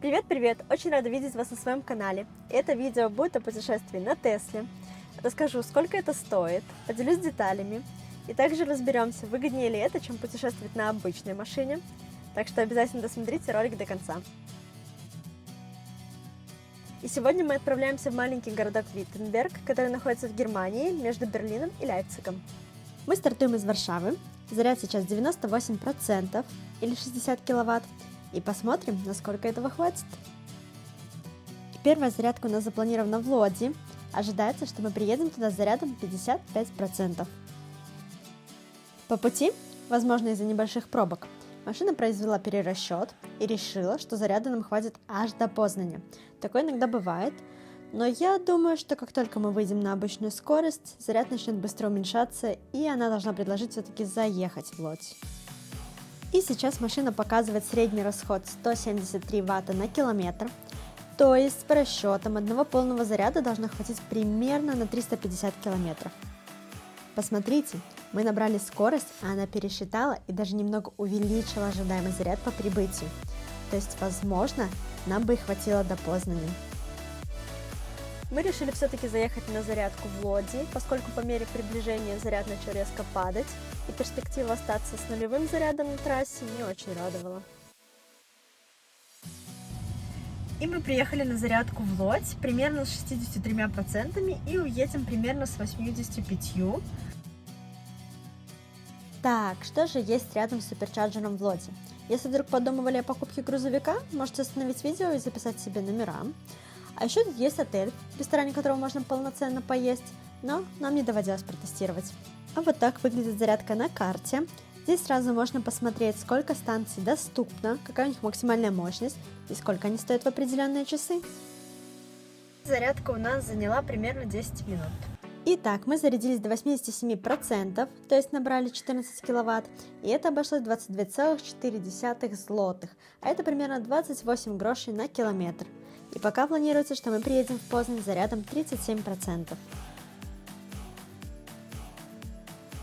Привет-привет! Очень рада видеть вас на своем канале. Это видео будет о путешествии на Тесле. Расскажу, сколько это стоит, поделюсь деталями. И также разберемся, выгоднее ли это, чем путешествовать на обычной машине. Так что обязательно досмотрите ролик до конца. И сегодня мы отправляемся в маленький городок Виттенберг, который находится в Германии, между Берлином и Лейпцигом. Мы стартуем из Варшавы. Заряд сейчас 98% или 60 киловатт. И посмотрим, насколько этого хватит. Первая зарядка у нас запланирована в Лодзи. Ожидается, что мы приедем туда с зарядом 55%. По пути, возможно из-за небольших пробок, машина произвела перерасчет и решила, что заряда нам хватит аж до Познаня. Такое иногда бывает, но я думаю, что как только мы выйдем на обычную скорость, заряд начнет быстро уменьшаться, и она должна предложить все-таки заехать в Лодзь. И сейчас машина показывает средний расход 173 Ватта на километр, то есть по расчетам одного полного заряда должно хватить примерно на 350 километров. Посмотрите, мы набрали скорость, а она пересчитала и даже немного увеличила ожидаемый заряд по прибытию. То есть, возможно, нам бы и хватило до Познани. Мы решили все-таки заехать на зарядку в Лодзи, поскольку по мере приближения заряд начал резко падать, и перспектива остаться с нулевым зарядом на трассе не очень радовала. И мы приехали на зарядку в Лодзь примерно с 63% и уедем примерно с 85%. Так, что же есть рядом с суперчарджером в Лодзи? Если вдруг подумывали о покупке грузовика, можете остановить видео и записать себе номера. А еще тут есть отель, в ресторане которого можно полноценно поесть, но нам не доводилось протестировать. А вот так выглядит зарядка на карте. Здесь сразу можно посмотреть, сколько станций доступно, какая у них максимальная мощность и сколько они стоят в определенные часы. Зарядка у нас заняла примерно 10 минут. Итак, мы зарядились до 87%, то есть набрали 14 киловатт, и это обошлось 22,4 злотых, а это примерно 28 грошей на километр. И пока планируется, что мы приедем в Познань с зарядом 37%.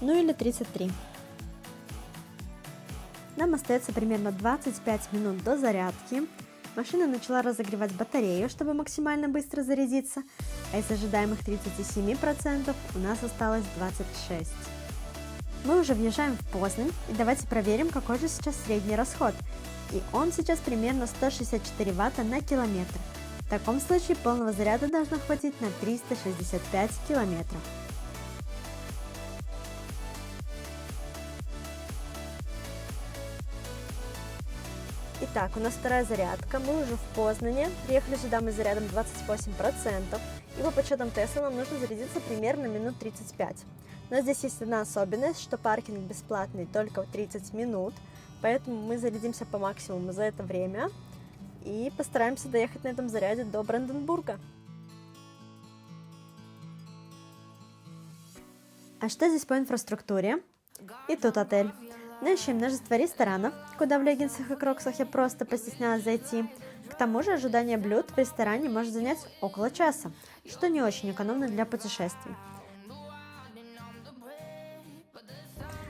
Ну или 33%. Нам остается примерно 25 минут до зарядки. Машина начала разогревать батарею, чтобы максимально быстро зарядиться, а из ожидаемых 37% у нас осталось 26%. Мы уже въезжаем в Познань, и давайте проверим, какой же сейчас средний расход. И он сейчас примерно 164 Ватта на километр. В таком случае полного заряда должно хватить на 365 километров. Итак, у нас вторая зарядка, мы уже в Познане, приехали сюда мы с зарядом 28%, и по подсчетам Тесла нам нужно зарядиться примерно минут 35. Но здесь есть одна особенность, что паркинг бесплатный только 30 минут, поэтому мы зарядимся по максимуму за это время и постараемся доехать на этом заряде до Бранденбурга. А что здесь по инфраструктуре? И тут отель. Но еще и множество ресторанов, куда в леггинсах и кроксах я просто постеснялась зайти. К тому же ожидание блюд в ресторане может занять около часа, что не очень экономно для путешествий.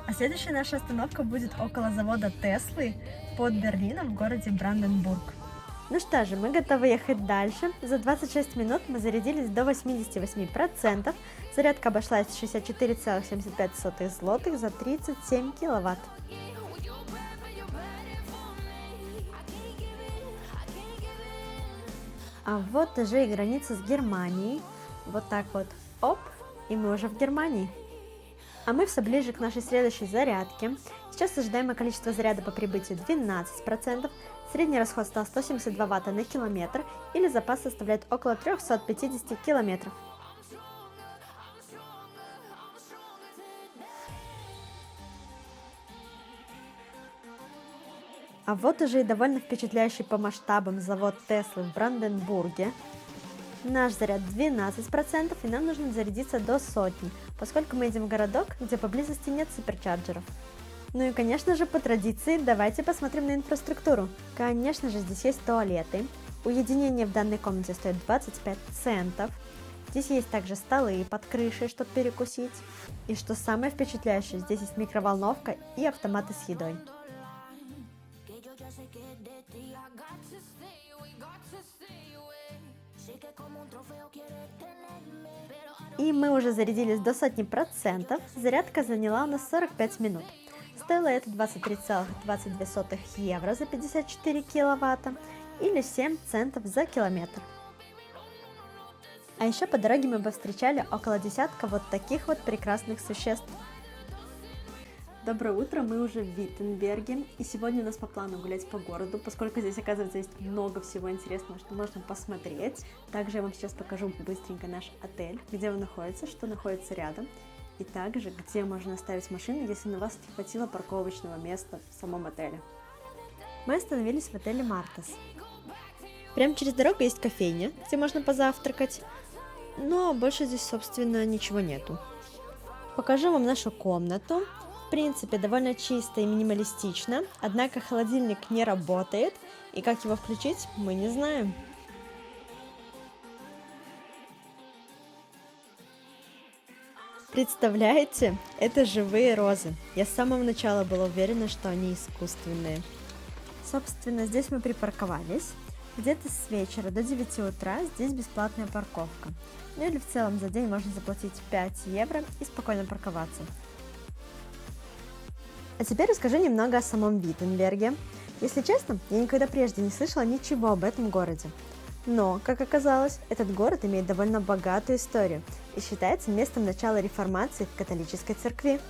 А следующая наша остановка будет около завода Теслы под Берлином в городе Бранденбург. Ну что же, мы готовы ехать дальше. За 26 минут мы зарядились до 88%. Зарядка обошлась в 64,75 злотых за 37 киловатт. А вот уже и граница с Германией. Вот так вот, оп, и мы уже в Германии. А мы все ближе к нашей следующей зарядке. Сейчас ожидаемое количество заряда по прибытию 12%. Средний расход стал 172 Ватта на километр, или запас составляет около 350 километров. А вот уже и довольно впечатляющий по масштабам завод Теслы в Бранденбурге. Наш заряд 12%, и нам нужно зарядиться до 100, поскольку мы едем в городок, где поблизости нет суперчарджеров. Ну и, конечно же, по традиции, давайте посмотрим на инфраструктуру. Конечно же, здесь есть туалеты. Уединение в данной комнате стоит 25 центов. Здесь есть также столы под крышей, чтобы перекусить. И что самое впечатляющее, здесь есть микроволновка и автоматы с едой. И мы уже зарядились до 100%, зарядка заняла у нас 45 минут. Стоило это 23,22 евро за 54 киловатта или 7 центов за километр. А еще по дороге мы повстречали около десятка вот таких вот прекрасных существ. Доброе утро, мы уже в Виттенберге, и сегодня у нас по плану гулять по городу, поскольку здесь, оказывается, есть много всего интересного, что можно посмотреть. Также я вам сейчас покажу быстренько наш отель, где он находится, что находится рядом, и также где можно оставить машину, если на вас не хватило парковочного места в самом отеле. Мы остановились в отеле Мартас. Прямо через дорогу есть кофейня, где можно позавтракать, но больше здесь, собственно, ничего нету. Покажу вам нашу комнату. В принципе, довольно чисто и минималистично, однако холодильник не работает, и как его включить, мы не знаем. Представляете, это живые розы. Я с самого начала была уверена, что они искусственные. Собственно, здесь мы припарковались. Где-то с вечера до 9 утра здесь бесплатная парковка. Ну или в целом за день можно заплатить 5 евро и спокойно парковаться. А теперь расскажу немного о самом Виттенберге. Если честно, я никогда прежде не слышала ничего об этом городе. Но, как оказалось, этот город имеет довольно богатую историю и считается местом начала реформации в католической церкви.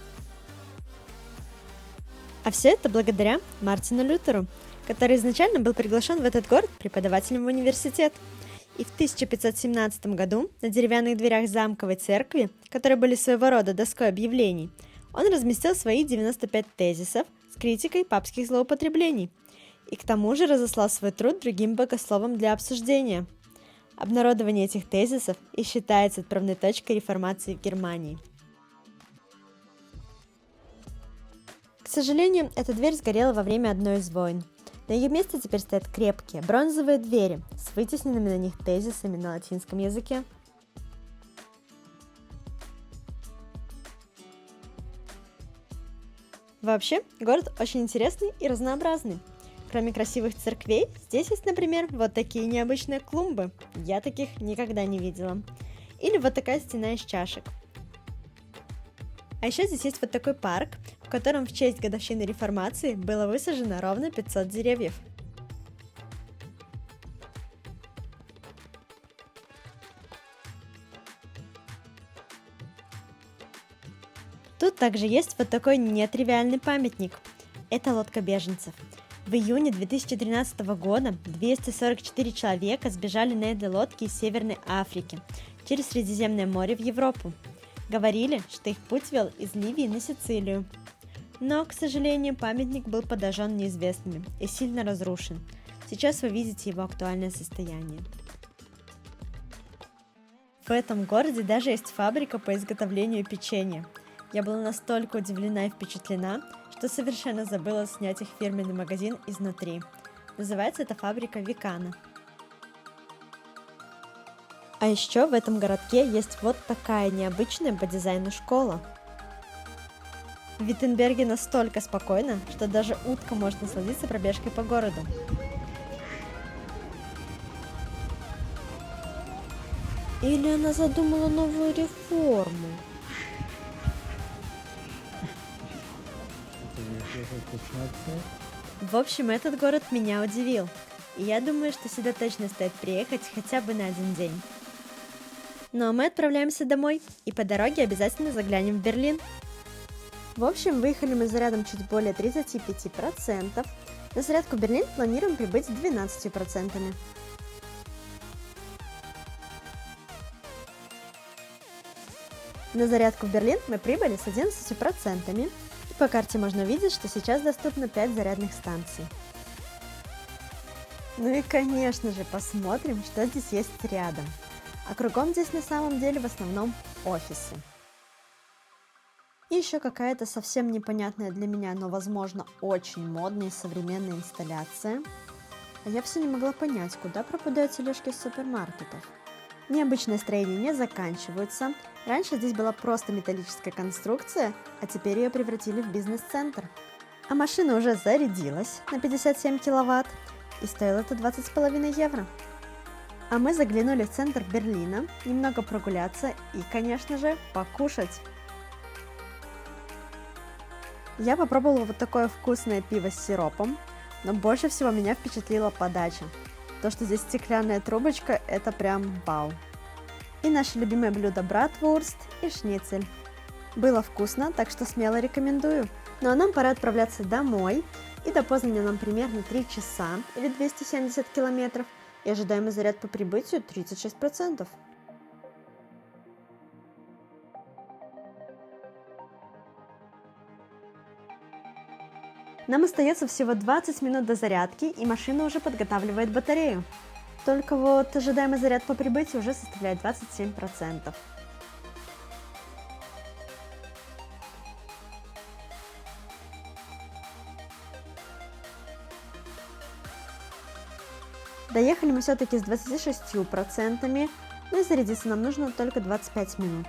А все это благодаря Мартину Лютеру, который изначально был приглашен в этот город преподавателем в университет. И в 1517 году на деревянных дверях замковой церкви, которые были своего рода доской объявлений, он разместил свои 95 тезисов с критикой папских злоупотреблений и к тому же разослал свой труд другим богословам для обсуждения. Обнародование этих тезисов и считается отправной точкой реформации в Германии. К сожалению, эта дверь сгорела во время одной из войн. На ее месте теперь стоят крепкие бронзовые двери с вытесненными на них тезисами на латинском языке. Вообще, город очень интересный и разнообразный. Кроме красивых церквей, здесь есть, например, вот такие необычные клумбы. Я таких никогда не видела. Или вот такая стена из чашек. А еще здесь есть вот такой парк, в котором в честь годовщины реформации было высажено ровно 500 деревьев. Тут также есть вот такой нетривиальный памятник. Это лодка беженцев. В июне 2013 года 244 человека сбежали на этой лодке из Северной Африки через Средиземное море в Европу. Говорили, что их путь вел из Ливии на Сицилию. Но, к сожалению, памятник был подожжен неизвестными и сильно разрушен. Сейчас вы видите его актуальное состояние. В этом городе даже есть фабрика по изготовлению печенья. Я была настолько удивлена и впечатлена, что совершенно забыла снять их фирменный магазин изнутри. Называется эта фабрика Викана. А еще в этом городке есть вот такая необычная по дизайну школа. В Виттенберге настолько спокойно, что даже утка может насладиться пробежкой по городу. Или она задумала новую реформу? В общем, этот город меня удивил, и я думаю, что сюда точно стоит приехать хотя бы на один день. Ну а мы отправляемся домой, и по дороге обязательно заглянем в Берлин. В общем, выехали мы зарядом чуть более 35%. На зарядку в Берлин планируем прибыть с 12%. На зарядку в Берлин мы прибыли с 11%. И по карте можно увидеть, что сейчас доступно 5 зарядных станций. Ну и конечно же посмотрим, что здесь есть рядом. А кругом здесь на самом деле в основном офисы. И еще какая-то совсем непонятная для меня, но возможно очень модная и современная инсталляция. А я все не могла понять, куда пропадают тележки из супермаркетов. Необычные строения не заканчиваются. Раньше здесь была просто металлическая конструкция, а теперь ее превратили в бизнес-центр. А машина уже зарядилась на 57 киловатт и стоила это 20,5 евро. А мы заглянули в центр Берлина, немного прогуляться и, конечно же, покушать. Я попробовала вот такое вкусное пиво с сиропом, но больше всего меня впечатлила подача. То, что здесь стеклянная трубочка, это прям вау. И наше любимое блюдо братвурст и шницель. Было вкусно, так что смело рекомендую. Ну а нам пора отправляться домой. И до Познаня нам примерно 3 часа или 270 километров. И ожидаемый заряд по прибытию 36%. Нам остается всего 20 минут до зарядки, и машина уже подготавливает батарею. Только вот ожидаемый заряд по прибытию уже составляет 27%. Доехали мы все-таки с 26%, но и зарядиться нам нужно только 25 минут.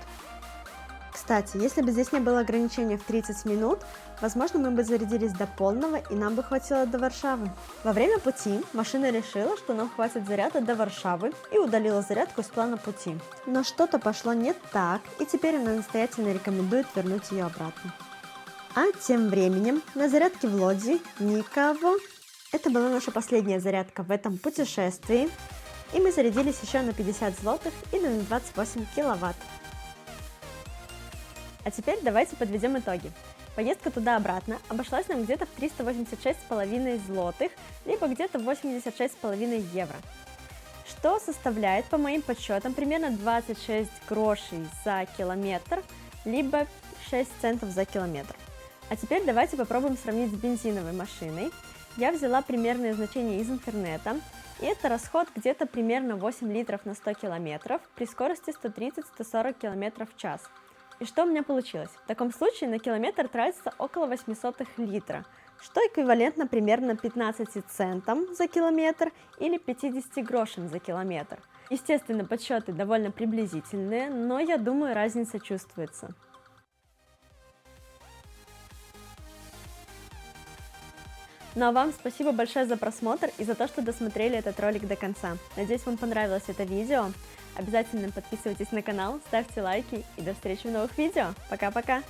Кстати, если бы здесь не было ограничения в 30 минут, возможно, мы бы зарядились до полного и нам бы хватило до Варшавы. Во время пути машина решила, что нам хватит заряда до Варшавы и удалила зарядку из плана пути. Но что-то пошло не так, и теперь она настоятельно рекомендует вернуть ее обратно. А тем временем на зарядке в Лодзи никого. Это была наша последняя зарядка в этом путешествии, и мы зарядились еще на 50 злотых или на 28 киловатт. А теперь давайте подведем итоги. Поездка туда-обратно обошлась нам где-то в 386,5 злотых, либо где-то 86,5 евро, что составляет, по моим подсчетам, примерно 26 грошей за километр, либо 6 центов за километр. А теперь давайте попробуем сравнить с бензиновой машиной. Я взяла примерные значения из интернета, и это расход где-то примерно 8 литров на 100 километров при скорости 130-140 километров в час. И что у меня получилось? В таком случае на километр тратится около 0,08 литра, что эквивалентно примерно 15 центам за километр или 50 грошам за километр. Естественно, подсчеты довольно приблизительные, но я думаю, разница чувствуется. Ну а вам спасибо большое за просмотр и за то, что досмотрели этот ролик до конца. Надеюсь, вам понравилось это видео. Обязательно подписывайтесь на канал, ставьте лайки и до встречи в новых видео. Пока-пока!